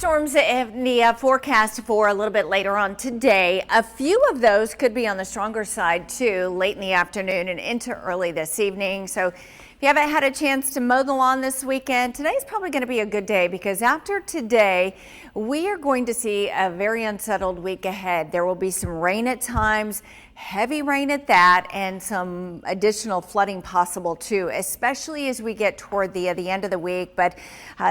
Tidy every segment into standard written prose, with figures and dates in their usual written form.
Thunderstorms in the forecast for a little bit later on today. A few of those could be on the stronger side too, late in the afternoon and into early this evening. So if you haven't had a chance to mow the lawn this weekend, today's probably going to be a good day, because after today, we are going to see a very unsettled week ahead. There will be some rain at times, heavy rain at that, and some additional flooding possible too, especially as we get toward the end of the week. But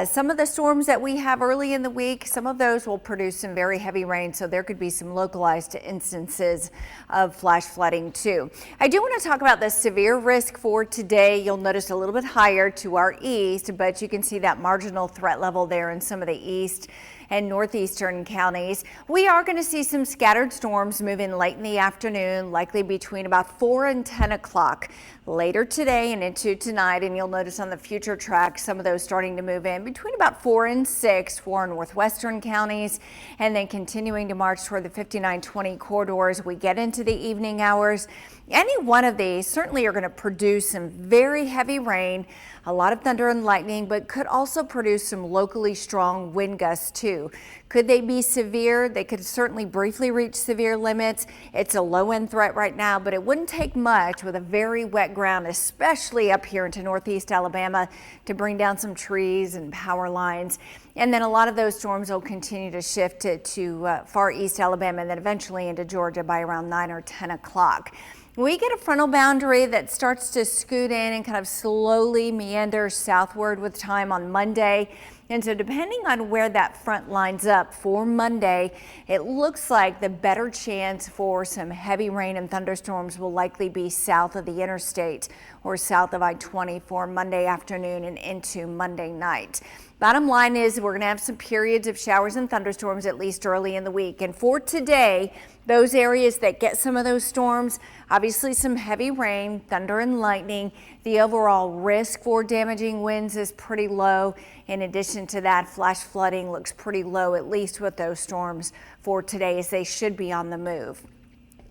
some of the storms that we have early in the week, some of those will produce some very heavy rain, so there could be some localized instances of flash flooding too. I do want to talk about the severe risk for today. You'll notice a little bit higher to our east, but you can see that marginal threat level there in some of the east and northeastern counties. We are going to see some scattered storms move in late in the afternoon, likely between about 4 and 10 o'clock later today and into tonight. And you'll notice on the future track some of those starting to move in between about 4 and 6 for northwestern counties, and then continuing to march toward the 5920 corridors. We get into the evening hours. Any one of these certainly are going to produce some very heavy rain, a lot of thunder and lightning, but could also produce some locally strong wind gusts too. Could they be severe? They could certainly briefly reach severe limits. It's a low end threat right now, but it wouldn't take much with a very wet ground, especially up here into northeast Alabama, to bring down some trees and power lines. And then a lot of those storms will continue to shift to far east Alabama and then eventually into Georgia by around 9 or 10 o'clock. We get a frontal boundary that starts to scoot in and kind of slowly meander southward with time on Monday. And so depending on where that front lines up for Monday, it looks like the better chance for some heavy rain and thunderstorms will likely be south of the interstate or south of I-20 for Monday afternoon and into Monday night. Bottom line is we're going to have some periods of showers and thunderstorms at least early in the week. And for today, those areas that get some of those storms, obviously some heavy rain, thunder and lightning. The overall risk for damaging winds is pretty low. In addition to that, flash flooding looks pretty low, at least with those storms for today, as they should be on the move.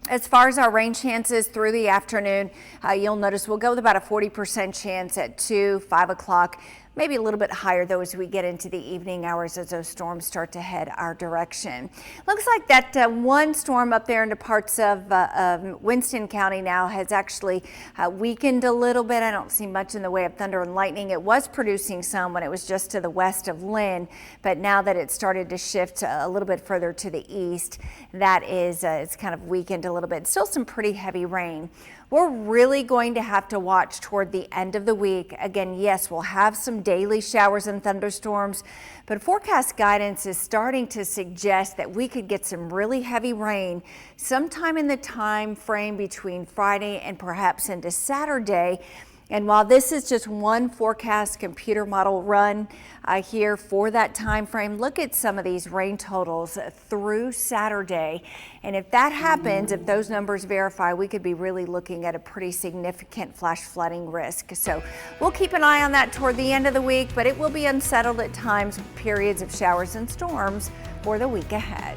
As far as our rain chances through the afternoon, you'll notice we'll go with about a 40% chance at 2, 5 o'clock. Maybe a little bit higher though as we get into the evening hours as those storms start to head our direction. Looks like that one storm up there into parts of Winston County now has actually weakened a little bit. I don't see much in the way of thunder and lightning. It was producing some when it was just to the west of Lynn, but now that it started to shift a little bit further to the east, that is it's kind of weakened a little bit. Still some pretty heavy rain. We're really going to have to watch toward the end of the week. Again, yes, we'll have some daily showers and thunderstorms, but forecast guidance is starting to suggest that we could get some really heavy rain sometime in the time frame between Friday and perhaps into Saturday. And while this is just one forecast computer model run here for that time frame, look at some of these rain totals through Saturday. And if that happens, if those numbers verify, we could be really looking at a pretty significant flash flooding risk. So we'll keep an eye on that toward the end of the week, but it will be unsettled at times with periods of showers and storms for the week ahead.